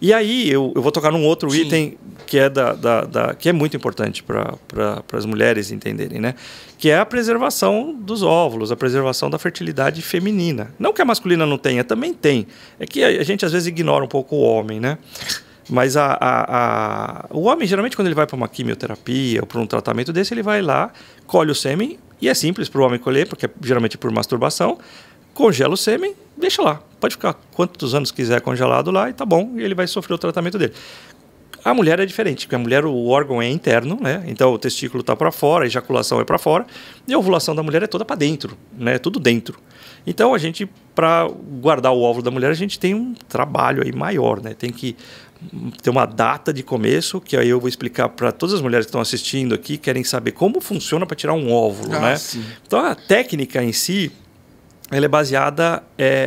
E aí eu vou tocar num outro Sim. item que é, que é muito importante para as mulheres entenderem, né? Que é a preservação dos óvulos, a preservação da fertilidade feminina. Não que a masculina não tenha, também tem. É que a gente às vezes ignora um pouco o homem, né? Mas o homem, geralmente, quando ele vai para uma quimioterapia ou para um tratamento desse, ele vai lá, colhe o sêmen, e é simples para o homem colher, porque é geralmente por masturbação, congela o sêmen, deixa lá. Pode ficar quantos anos quiser congelado lá e tá bom, e ele vai sofrer o tratamento dele. A mulher é diferente, porque a mulher, o órgão é interno, né? Então o testículo está para fora, a ejaculação é para fora, e a ovulação da mulher é toda para dentro, né? Tudo dentro. Então a gente, para guardar o óvulo da mulher, a gente tem um trabalho aí maior, né? Tem que ter uma data de começo, que aí eu vou explicar para todas as mulheres que estão assistindo aqui, querem saber como funciona para tirar um óvulo, né? Sim. Então a técnica em si, ela é baseada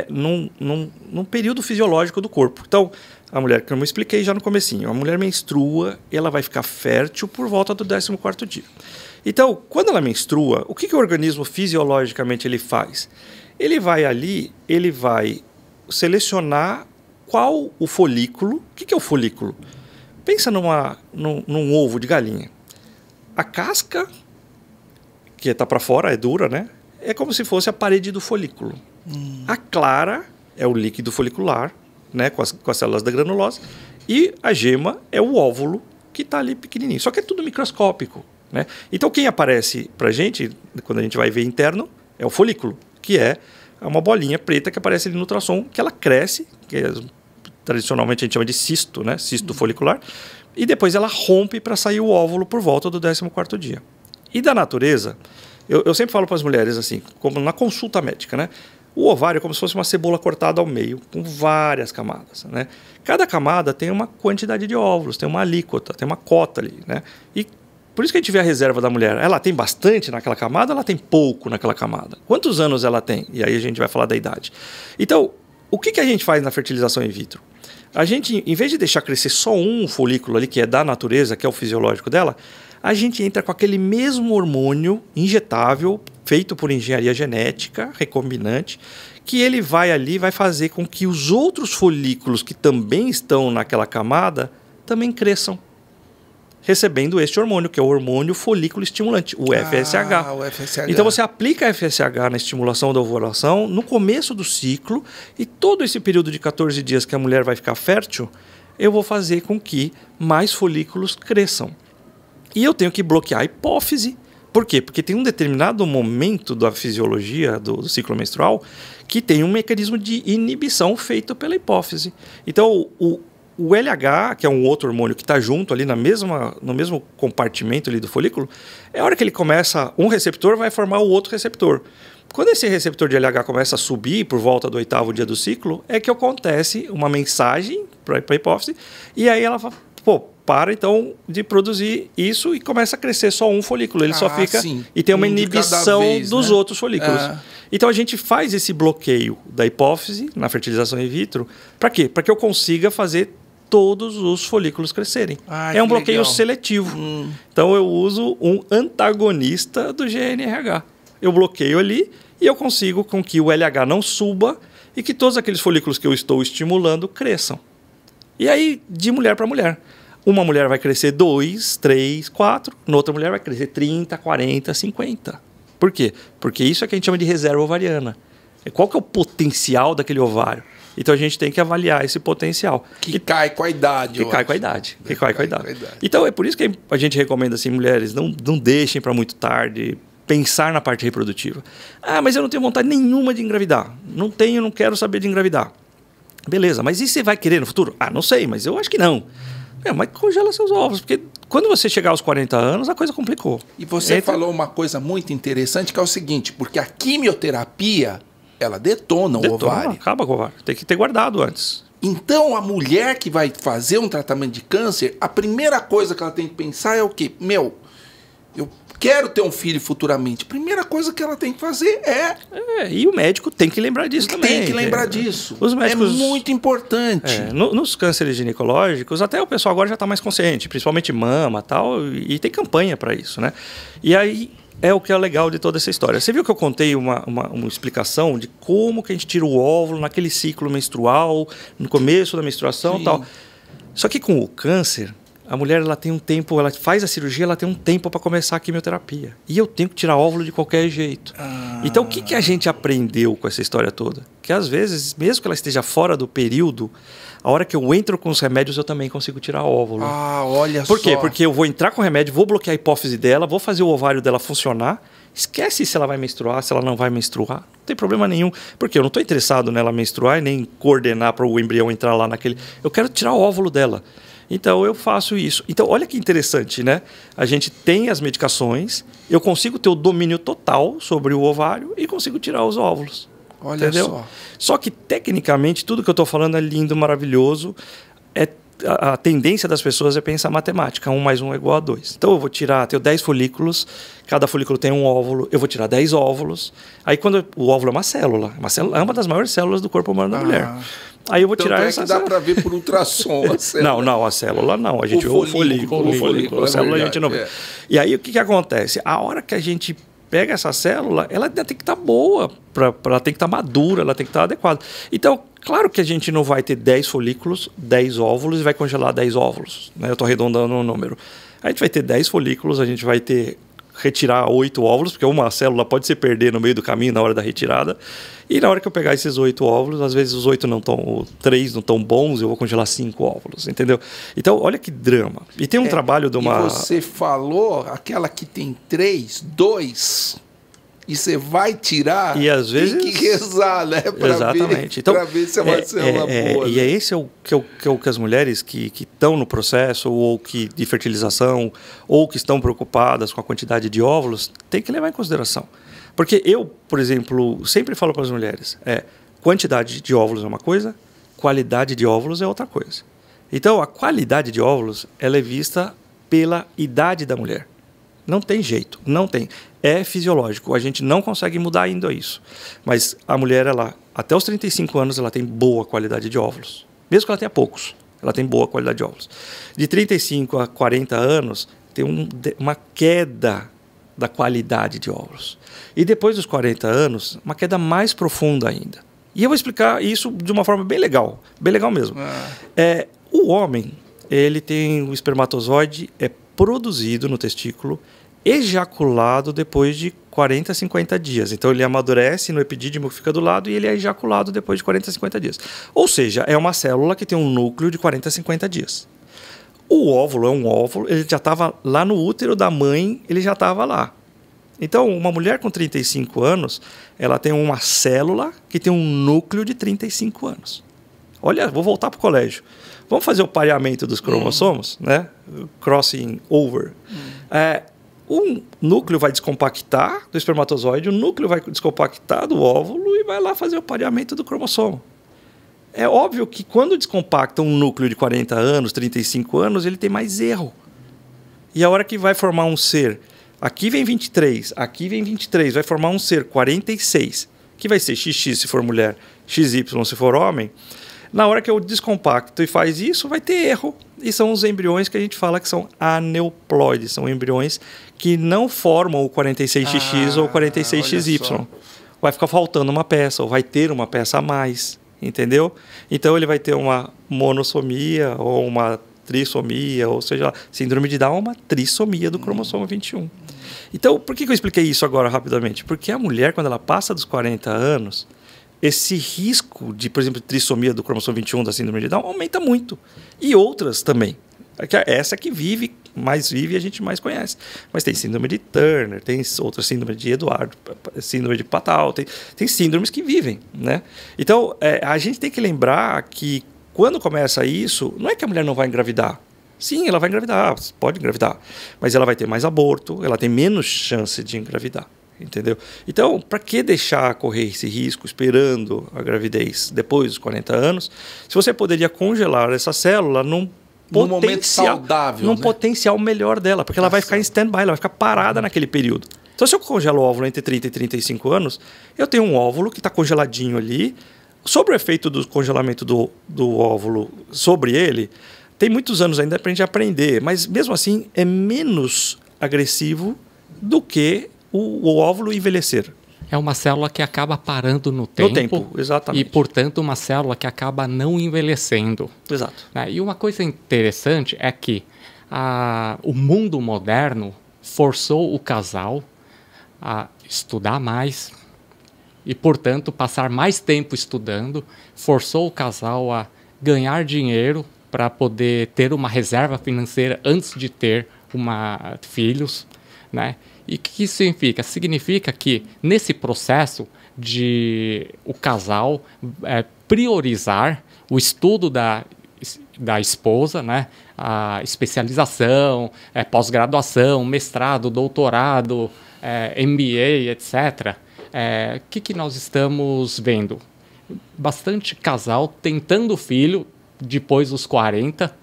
num período fisiológico do corpo. Então, a mulher, que eu me expliquei já no comecinho, a mulher menstrua, ela vai ficar fértil por volta do 14º dia. Então, quando ela menstrua, o que o organismo fisiologicamente ele faz? Ele vai ali, ele vai selecionar qual o folículo. O que é o folículo? Pensa num ovo de galinha. A casca, que está para fora, é dura, né? É como se fosse a parede do folículo. A clara é o líquido folicular, né, com as células da granulose, e a gema é o óvulo que está ali pequenininho. Só que é tudo microscópico, né? Então, quem aparece para a gente, quando a gente vai ver interno, é o folículo, que é uma bolinha preta que aparece ali no ultrassom, que ela cresce, que tradicionalmente a gente chama de cisto, né, cisto folicular, e depois ela rompe para sair o óvulo por volta do 14º dia. E da natureza, eu sempre falo para as mulheres assim, como na consulta médica, né? O ovário é como se fosse uma cebola cortada ao meio, com várias camadas, né? Cada camada tem uma quantidade de óvulos, tem uma alíquota, tem uma cota ali, né? E por isso que a gente vê a reserva da mulher. Ela tem bastante naquela camada, ela tem pouco naquela camada. Quantos anos ela tem? E aí a gente vai falar da idade. Então, o que a gente faz na fertilização in vitro? A gente, em vez de deixar crescer só um folículo ali, que é da natureza, que é o fisiológico dela, a gente entra com aquele mesmo hormônio injetável, feito por engenharia genética, recombinante, que ele vai ali, vai fazer com que os outros folículos que também estão naquela camada também cresçam, recebendo este hormônio, que é o hormônio folículo estimulante, o FSH. O FSH. Então você aplica FSH na estimulação da ovulação no começo do ciclo, e todo esse período de 14 dias que a mulher vai ficar fértil, eu vou fazer com que mais folículos cresçam. E eu tenho que bloquear a hipófise. Por quê? Porque tem um determinado momento da fisiologia do ciclo menstrual que tem um mecanismo de inibição feito pela hipófise. Então, o LH, que é um outro hormônio que está junto ali no mesmo compartimento ali do folículo, é a hora que ele começa, um receptor vai formar o outro receptor. Quando esse receptor de LH começa a subir por volta do 8º dia do ciclo, é que acontece uma mensagem para a hipófise, e aí ela fala, para então de produzir isso e começa a crescer só um folículo. Ele só fica sim. E tem uma inibição dos outros folículos. Então a gente faz esse bloqueio da hipófise na fertilização in vitro. Para quê? Para que eu consiga fazer todos os folículos crescerem. É um bloqueio seletivo. Então eu uso um antagonista do GNRH. Eu bloqueio ali e eu consigo com que o LH não suba e que todos aqueles folículos que eu estou estimulando cresçam. E aí, de mulher para mulher. Uma mulher vai crescer 2, 3, 4, noutra mulher vai crescer 30, 40, 50. Por quê? Porque isso é que a gente chama de reserva ovariana. Qual que é o potencial daquele ovário? Então a gente tem que avaliar esse potencial. Que cai com a idade. Que cai com a idade. Então é por isso que a gente recomenda assim, mulheres, não deixem para muito tarde, pensar na parte reprodutiva. Ah, mas eu não tenho vontade nenhuma de engravidar. Não quero saber de engravidar. Beleza, mas e você vai querer no futuro? Ah, não sei, mas eu acho que não. Mas congela seus ovos, porque quando você chegar aos 40 anos, a coisa complicou. E você falou uma coisa muito interessante, que é o seguinte, porque a quimioterapia, ela detona o ovário. Acaba com o ovário, tem que ter guardado antes. Então, a mulher que vai fazer um tratamento de câncer, a primeira coisa que ela tem que pensar é o quê? Eu quero ter um filho futuramente. A primeira coisa que ela tem que fazer e o médico tem que lembrar disso também. Tem que lembrar disso. Os médicos, é muito importante. Nos cânceres ginecológicos, até o pessoal agora já está mais consciente, principalmente mama e tal, e tem campanha para isso, né? E aí é o que é legal de toda essa história. Você viu que eu contei uma explicação de como que a gente tira o óvulo naquele ciclo menstrual, no começo da menstruação e tal. Só que com o câncer, a mulher ela tem um tempo, ela faz a cirurgia, ela tem um tempo para começar a quimioterapia. E eu tenho que tirar óvulo de qualquer jeito. Então, o que a gente aprendeu com essa história toda? Que às vezes, mesmo que ela esteja fora do período, a hora que eu entro com os remédios, eu também consigo tirar óvulo. Olha só. Por quê? Porque eu vou entrar com o remédio, vou bloquear a hipófise dela, vou fazer o ovário dela funcionar. Esquece se ela vai menstruar, se ela não vai menstruar. Não tem problema nenhum. Porque eu não estou interessado nela menstruar e nem coordenar para o embrião entrar lá naquele... Eu quero tirar o óvulo dela. Então, eu faço isso. Então, olha que interessante, né? A gente tem as medicações, eu consigo ter o domínio total sobre o ovário e consigo tirar os óvulos. Olha entendeu? só. Só que, tecnicamente, tudo que eu estou falando é lindo, maravilhoso. A tendência das pessoas é pensar matemática. 1 mais 1 é igual a 2. Então, eu vou tirar, tenho 10 folículos, cada folículo tem um óvulo, eu vou tirar 10 óvulos. Aí, quando o óvulo é uma célula, é uma das maiores células do corpo humano da mulher. Aí eu vou tirar essa célula. Dá para ver por ultrassom a célula. Não, a célula não. A gente vê o folículo. A célula a gente não vê. E aí o que acontece? A hora que a gente pega essa célula, ela ainda tem que estar boa, ela tem que estar madura, ela tem que estar adequada. Então, claro que a gente não vai ter 10 folículos, 10 óvulos e vai congelar 10 óvulos. Né? Eu estou arredondando o número. A gente vai ter 10 folículos, a gente vai retirar 8 óvulos, porque uma célula pode se perder no meio do caminho na hora da retirada. E na hora que eu pegar esses 8 óvulos, às vezes os 8 não estão, 3 não estão bons, eu vou congelar 5 óvulos, entendeu? Então, olha que drama. E tem um trabalho de uma... E você falou, aquela que tem 3, 2, e você vai tirar, e às vezes... tem que rezar, né? Exatamente. Para ver se é uma célula boa. E é esse o que as mulheres que estão no processo, ou que de fertilização, ou que estão preocupadas com a quantidade de óvulos, tem que levar em consideração. Porque eu, por exemplo, sempre falo para as mulheres, quantidade de óvulos é uma coisa, qualidade de óvulos é outra coisa. Então, a qualidade de óvulos ela é vista pela idade da mulher. Não tem jeito, não tem. É fisiológico, a gente não consegue mudar ainda isso. Mas a mulher, ela, até os 35 anos, ela tem boa qualidade de óvulos. Mesmo que ela tenha poucos, ela tem boa qualidade de óvulos. De 35 a 40 anos, tem uma queda da qualidade de óvulos. E depois dos 40 anos, uma queda mais profunda ainda. E eu vou explicar isso de uma forma bem legal mesmo. O homem, ele tem o espermatozoide, é produzido no testículo, ejaculado depois de 40 a 50 dias. Então ele amadurece no epidídimo que fica do lado e ele é ejaculado depois de 40 a 50 dias. Ou seja, é uma célula que tem um núcleo de 40 a 50 dias. O óvulo é um óvulo, ele já estava lá no útero da mãe, ele já estava lá. Então, uma mulher com 35 anos, ela tem uma célula que tem um núcleo de 35 anos. Olha, vou voltar para o colégio. Vamos fazer o pareamento dos cromossomos, né? Crossing over. O núcleo vai descompactar do espermatozoide, o núcleo vai descompactar do óvulo e vai lá fazer o pareamento do cromossomo. É óbvio que quando descompacta um núcleo de 40 anos, 35 anos, ele tem mais erro. E a hora que vai formar um ser, aqui vem 23, aqui vem 23, vai formar um ser 46, que vai ser XX se for mulher, XY se for homem. Na hora que eu descompacto e faz isso, vai ter erro. E são os embriões que a gente fala que são aneuploides, são embriões que não formam o 46XX ou o 46XY. Vai ficar faltando uma peça, ou vai ter uma peça a mais. Entendeu? Então ele vai ter uma monossomia ou uma trissomia, ou seja, síndrome de Down é uma trissomia do cromossomo 21. Então, por que eu expliquei isso agora rapidamente? Porque a mulher, quando ela passa dos 40 anos, esse risco de, por exemplo, trissomia do cromossomo 21 da síndrome de Down aumenta muito. E outras também. Essa que mais vive e a gente mais conhece. Mas tem síndrome de Turner, tem outra síndrome de Eduardo, síndrome de Patal, tem síndromes que vivem, né? Então, a gente tem que lembrar que quando começa isso, não é que a mulher não vai engravidar. Sim, ela vai engravidar, pode engravidar. Mas ela vai ter mais aborto, ela tem menos chance de engravidar. Entendeu? Então, para que deixar correr esse risco esperando a gravidez depois dos 40 anos, se você poderia congelar essa célula num momento saudável, num potencial melhor dela, porque ela vai ficar em stand-by, ela vai ficar parada naquele período. Então, se eu congelo o óvulo entre 30 e 35 anos, eu tenho um óvulo que está congeladinho ali. Sobre o efeito do congelamento do óvulo sobre ele, tem muitos anos ainda para a gente aprender, mas mesmo assim é menos agressivo do que o óvulo envelhecer. É uma célula que acaba parando no tempo. No tempo, exatamente. E, portanto, uma célula que acaba não envelhecendo. Exato. Né? E uma coisa interessante é que o mundo moderno forçou o casal a estudar mais e, portanto, passar mais tempo estudando, forçou o casal a ganhar dinheiro para poder ter uma reserva financeira antes de ter filhos, né? E o que isso significa? Significa que, nesse processo de o casal priorizar o estudo da esposa, né? A especialização, pós-graduação, mestrado, doutorado, MBA, etc. O que nós estamos vendo? Bastante casal tentando filho depois dos 40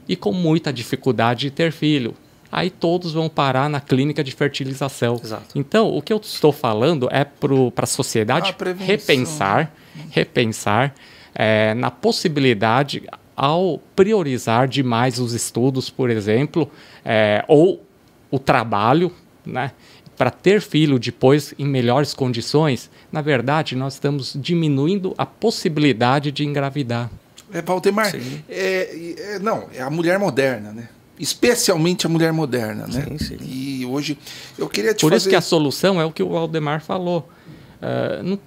e com muita dificuldade de ter filho. Aí todos vão parar na clínica de fertilização. Exato. Então, o que eu estou falando é para a sociedade repensar na possibilidade, ao priorizar demais os estudos, por exemplo, ou o trabalho, né, para ter filho depois em melhores condições. Na verdade, nós estamos diminuindo a possibilidade de engravidar. Valdemar, não, é a mulher moderna, né? Especialmente a mulher moderna, né? Sim, sim. E hoje eu queria te Por fazer... isso que a solução é o que o Valdemar falou.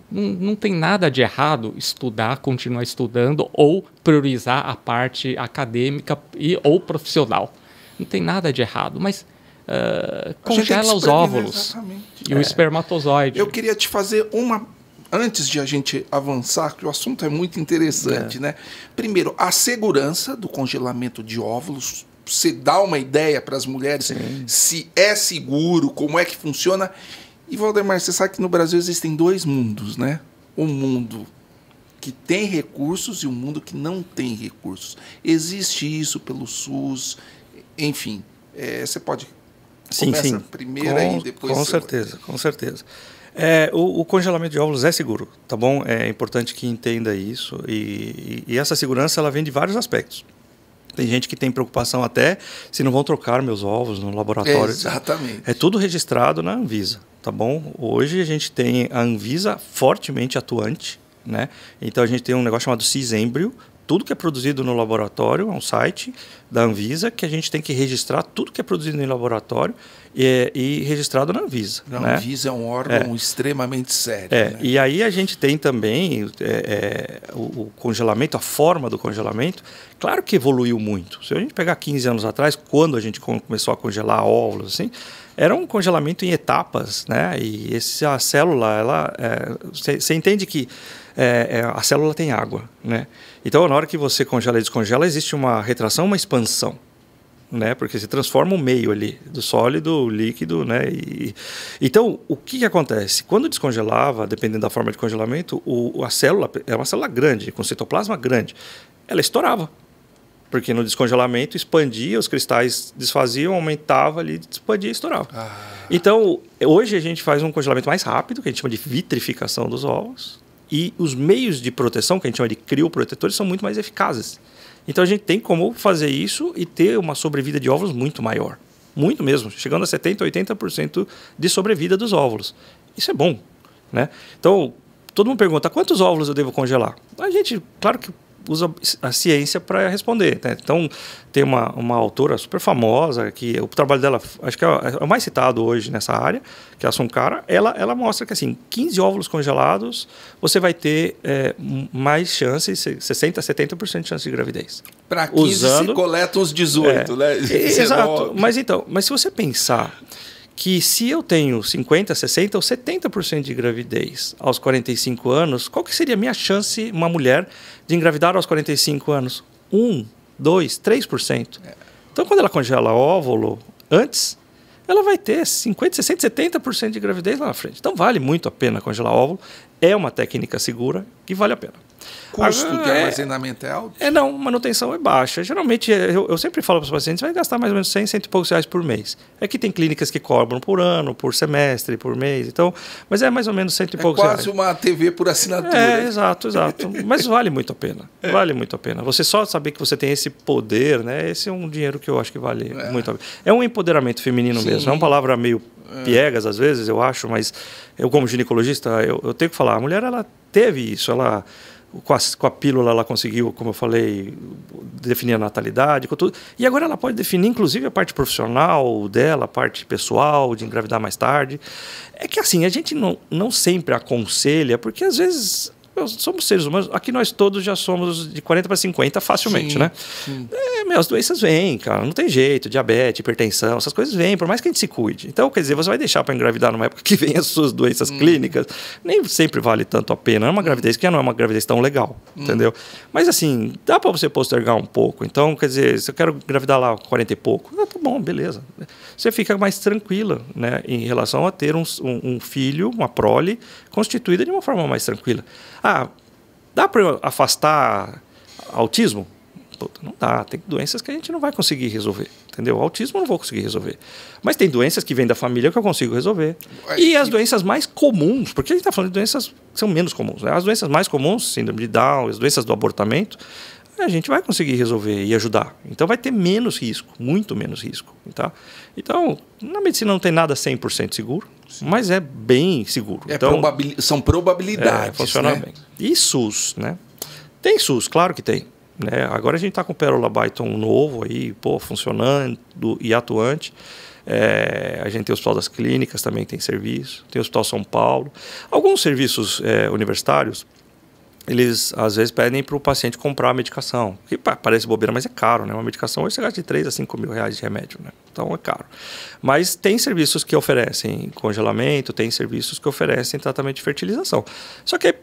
Não tem nada de errado estudar, continuar estudando ou priorizar a parte acadêmica ou profissional. Não tem nada de errado, mas congela os óvulos e o espermatozoide. Eu queria te fazer uma... Antes de a gente avançar, que o assunto é muito interessante, né? Primeiro, a segurança do congelamento de óvulos. Você dá uma ideia para as mulheres se é seguro, como é que funciona. E, Valdemar, você sabe que no Brasil existem dois mundos, né? O mundo que tem recursos e o mundo que não tem recursos. Existe isso pelo SUS, enfim. Você pode começar primeiro e depois... Com certeza. O congelamento de óvulos é seguro, tá bom? É importante que entenda isso. E essa segurança ela vem de vários aspectos. Tem gente que tem preocupação até se não vão trocar meus ovos no laboratório. Exatamente. É tudo registrado na Anvisa, tá bom? Hoje a gente tem a Anvisa fortemente atuante, né? Então a gente tem um negócio chamado Cisêmbrio. Tudo que é produzido no laboratório é um site da Anvisa que a gente tem que registrar tudo que é produzido no laboratório e registrado na Anvisa. A Anvisa é um órgão extremamente sério. Né? E aí a gente tem também o congelamento, a forma do congelamento. Claro que evoluiu muito. Se a gente pegar 15 anos atrás, quando a gente começou a congelar óvulos, assim, era um congelamento em etapas, né? E a célula, você entende que a célula tem água, né? Então, na hora que você congela e descongela, existe uma retração, uma expansão, né? Porque se transforma o meio ali, do sólido, líquido, né? Então, o que acontece? Quando descongelava, dependendo da forma de congelamento, a célula é uma célula grande, com citoplasma grande, ela estourava. Porque no descongelamento expandia, os cristais desfaziam, aumentava ali, expandia e estourava. Então, hoje a gente faz um congelamento mais rápido, que a gente chama de vitrificação dos ovos, e os meios de proteção, que a gente chama de crioprotetores, são muito mais eficazes. Então a gente tem como fazer isso e ter uma sobrevida de óvulos muito maior. Muito mesmo, chegando a 70%, 80% de sobrevida dos óvulos. Isso é bom, né? Então, todo mundo pergunta, quantos óvulos eu devo congelar? A gente, claro que usa a ciência para responder, né? Então, tem uma autora super famosa, que o trabalho dela, acho que é o mais citado hoje nessa área, que é a Sunkara. Ela mostra que, assim, 15 óvulos congelados, você vai ter mais chances, 60%, 70% de chance de gravidez. Para 15 se coleta uns 18, né? Exato. Mas se você pensar que se eu tenho 50%, 60% ou 70% de gravidez aos 45 anos, qual que seria a minha chance, uma mulher, de engravidar aos 45 anos? 1%, 2%, 3%. Então, quando ela congela óvulo antes, ela vai ter 50%, 60%, 70% de gravidez lá na frente. Então, vale muito a pena congelar óvulo. É uma técnica segura que vale a pena. Custo de armazenamento é alto? Não, manutenção é baixa. Geralmente, eu sempre falo para os pacientes, vai gastar mais ou menos 100 e poucos reais por mês. É que tem clínicas que cobram por ano, por semestre, por mês. Então, mas é mais ou menos 100 e poucos reais. É quase uma TV por assinatura. Exato. Mas vale muito a pena. Vale muito a pena. Você só saber que você tem esse poder, né? Esse é um dinheiro que eu acho que vale muito a pena. É um empoderamento feminino mesmo. É uma palavra meio piegas às vezes, eu acho, mas eu como ginecologista, eu tenho que falar, a mulher ela teve isso, ela com a pílula ela conseguiu, como eu falei, definir a natalidade, com tudo. E agora ela pode definir, inclusive, a parte profissional dela, a parte pessoal, de engravidar mais tarde. É que assim, a gente não sempre aconselha, porque às vezes somos seres humanos, aqui nós todos já somos de 40 para 50 facilmente, né? Sim. As doenças vêm, cara, não tem jeito, diabetes, hipertensão, essas coisas vêm, por mais que a gente se cuide. Então, quer dizer, você vai deixar para engravidar numa época que vem as suas doenças clínicas, nem sempre vale tanto a pena. É uma gravidez que já não é uma gravidez tão legal, entendeu? Mas assim, dá para você postergar um pouco. Então, quer dizer, se eu quero engravidar lá 40 e pouco, tá bom, beleza. Você fica mais tranquila, né, em relação a ter um filho, uma prole, constituída de uma forma mais tranquila. Dá para afastar autismo? Puta, não dá. Tem doenças que a gente não vai conseguir resolver, entendeu? Autismo eu não vou conseguir resolver. Mas tem doenças que vêm da família que eu consigo resolver. E as doenças mais comuns, porque a gente está falando de doenças que são menos comuns, né? As doenças mais comuns, síndrome de Down, as doenças do abortamento, a gente vai conseguir resolver e ajudar. Então vai ter menos risco, muito menos risco. Tá? Então, na medicina não tem nada 100% seguro, mas é bem seguro. Então, são probabilidades. Funciona né? bem. E SUS, né? Tem SUS, claro que tem. Né? Agora a gente está com o Pérola Byton novo aí, funcionando e atuante. A gente tem o Hospital das Clínicas, também tem serviço. Tem o Hospital São Paulo. Alguns serviços universitários, eles às vezes pedem para o paciente comprar a medicação. Que parece bobeira, mas é caro, né? Uma medicação hoje você gasta de 3 a 5 mil reais de remédio, né? Então é caro. Mas tem serviços que oferecem congelamento, tem serviços que oferecem tratamento de fertilização. Só que,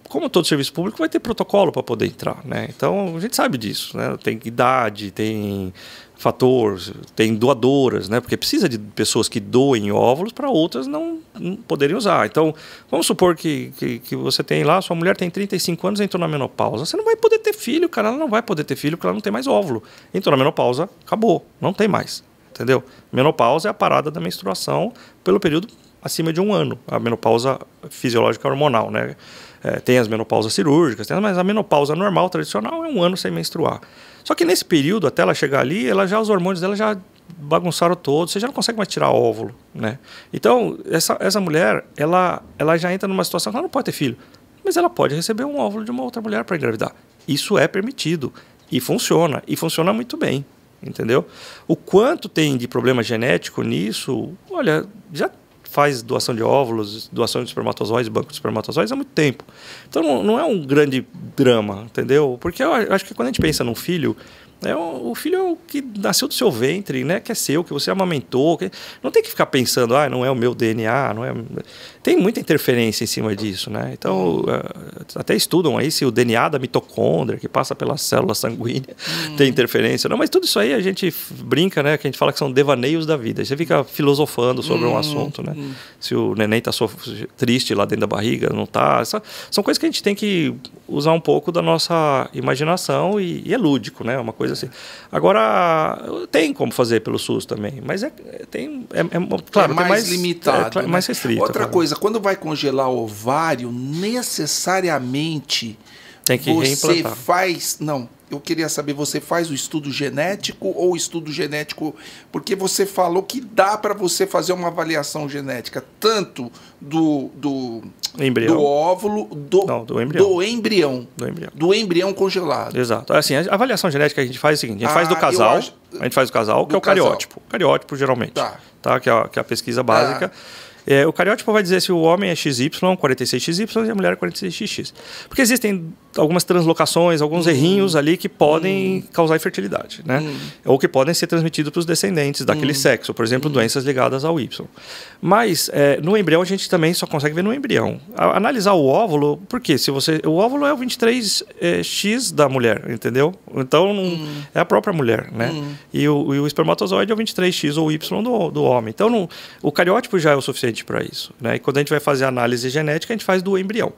como todo serviço público, vai ter protocolo para poder entrar, né? Então a gente sabe disso, né? Tem idade, tem fator, tem doadoras, né? Porque precisa de pessoas que doem óvulos para outras não poderem usar. Então, vamos supor que você tem lá, sua mulher tem 35 anos e entrou na menopausa. Você não vai poder ter filho, cara. Ela não vai poder ter filho porque ela não tem mais óvulo. Entrou na menopausa, acabou. Não tem mais, entendeu? Menopausa é a parada da menstruação pelo período acima de 1 ano. A menopausa fisiológica hormonal, né? Tem as menopausas cirúrgicas, mas a menopausa normal, tradicional, é 1 ano sem menstruar. Só que nesse período, até ela chegar ali, os hormônios dela já bagunçaram todos, você já não consegue mais tirar óvulo, né? Então, essa mulher, ela já entra numa situação que ela não pode ter filho, mas ela pode receber um óvulo de uma outra mulher para engravidar. Isso é permitido e funciona muito bem, entendeu? O quanto tem de problema genético nisso, olha, já faz doação de óvulos, doação de espermatozoides, banco de espermatozoides há muito tempo. Então não é um grande drama, entendeu? Porque eu acho que quando a gente pensa num filho, o filho é o que nasceu do seu ventre, né? Que é seu, que você amamentou. Não tem que ficar pensando, não é o meu DNA, não é... Tem muita interferência em cima disso, né? Então, até estudam aí se o DNA da mitocôndria, que passa pela célula sanguínea, tem interferência. Não, mas tudo isso aí a gente brinca, né? Que a gente fala que são devaneios da vida. Você fica filosofando sobre um assunto, né? Se o neném está triste lá dentro da barriga, não está. São coisas que a gente tem que usar um pouco da nossa imaginação e é lúdico, né? Uma coisa assim. Agora, tem como fazer pelo SUS também, mas claro, mais, tem mais limitado, né? mais restrito. Outra coisa, quando vai congelar o ovário, necessariamente tem que reimplantar. Eu queria saber, você faz o estudo genético ou o estudo genético... Porque você falou que dá para você fazer uma avaliação genética, tanto do óvulo, do embrião. Do embrião congelado. Exato. Assim, a avaliação genética que a gente faz é o seguinte, a gente faz do casal, que é o cariótipo. Cariótipo, geralmente. Tá? Que é a pesquisa básica. O cariótipo vai dizer se o homem é XY, 46XY, e a mulher é 46XX. Porque existem algumas translocações, alguns errinhos ali que podem causar infertilidade, né? Ou que podem ser transmitidos para os descendentes daquele sexo, por exemplo, doenças ligadas ao Y. Mas no embrião a gente também só consegue ver no embrião. Analisar o óvulo, porque o óvulo é o 23X da mulher, entendeu? Então é a própria mulher, né? E o espermatozoide é o 23X ou Y do homem. Então o cariótipo já é o suficiente para isso, né? E quando a gente vai fazer a análise genética, a gente faz do embrião.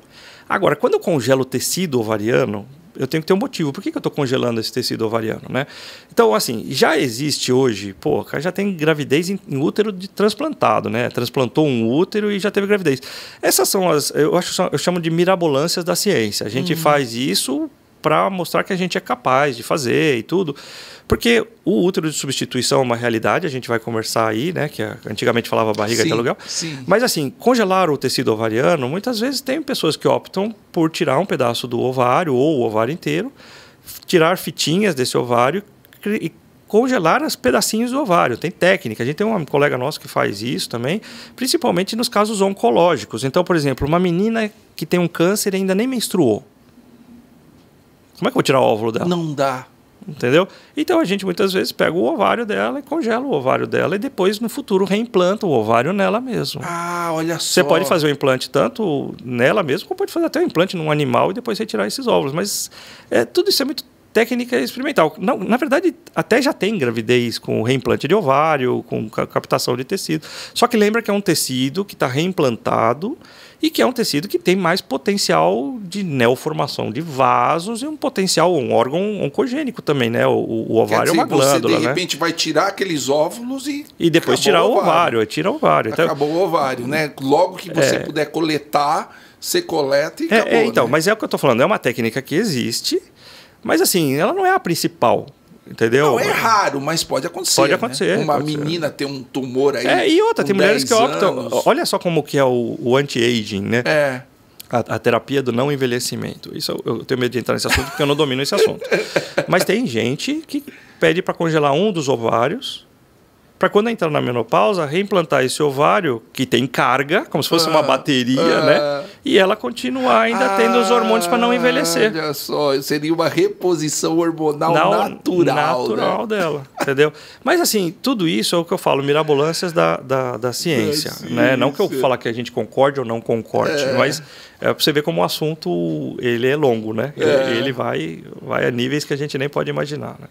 Agora, quando eu congelo o tecido ovariano, eu tenho que ter um motivo. Por que eu estou congelando esse tecido ovariano, né? Então, assim, já existe hoje, já tem gravidez em útero de transplantado, né? Transplantou um útero e já teve gravidez. Essas são eu chamo de mirabolâncias da ciência. A gente faz isso para mostrar que a gente é capaz de fazer e tudo. Porque o útero de substituição é uma realidade, a gente vai conversar aí, né? Que antigamente falava barriga de aluguel. Sim. Mas assim, congelar o tecido ovariano, muitas vezes tem pessoas que optam por tirar um pedaço do ovário ou o ovário inteiro, tirar fitinhas desse ovário e congelar os pedacinhos do ovário. Tem técnica. A gente tem um colega nosso que faz isso também, principalmente nos casos oncológicos. Então, por exemplo, uma menina que tem um câncer e ainda nem menstruou. Como é que eu vou tirar o óvulo dela? Não dá. Entendeu? Então a gente muitas vezes pega o ovário dela e congela o ovário dela e depois no futuro reimplanta o ovário nela mesmo. Ah, olha só. Você pode fazer o implante tanto nela mesmo, como pode fazer até o implante num animal e depois retirar esses óvulos. Mas tudo isso é muito técnica experimental. Não, na verdade, até já tem gravidez com reimplante de ovário, com captação de tecido. Só que lembra que é um tecido que está reimplantado e que é um tecido que tem mais potencial de neoformação de vasos e um potencial, um órgão oncogênico também, né? O ovário é uma glândula, você, de repente, vai tirar aqueles óvulos e depois tirar o ovário. Tira o ovário. Então, acabou o ovário, né? Logo que você puder coletar, você coleta e acabou, então, né? mas é o que eu estou falando. É uma técnica que existe, mas assim, ela não é a principal. Entendeu? Não, é raro, mas pode acontecer. Pode acontecer. Né? Uma pode menina ter um tumor aí. E outra, tem mulheres que optam. Anos. Olha só como que é o anti-aging, né? É. A terapia do não envelhecimento. Isso eu tenho medo de entrar nesse assunto porque eu não domino esse assunto. Mas tem gente que pede para congelar um dos ovários, para quando entrar na menopausa, reimplantar esse ovário, que tem carga, como se fosse uma bateria, né? E ela continuar ainda tendo os hormônios para não envelhecer. Olha só, seria uma reposição hormonal natural dela, entendeu? Mas assim, tudo isso é o que eu falo, mirabolâncias da ciência, né? Não que eu falar que a gente concorde ou não concorde, mas é para você ver como o assunto ele é longo, né? Ele vai a níveis que a gente nem pode imaginar, né?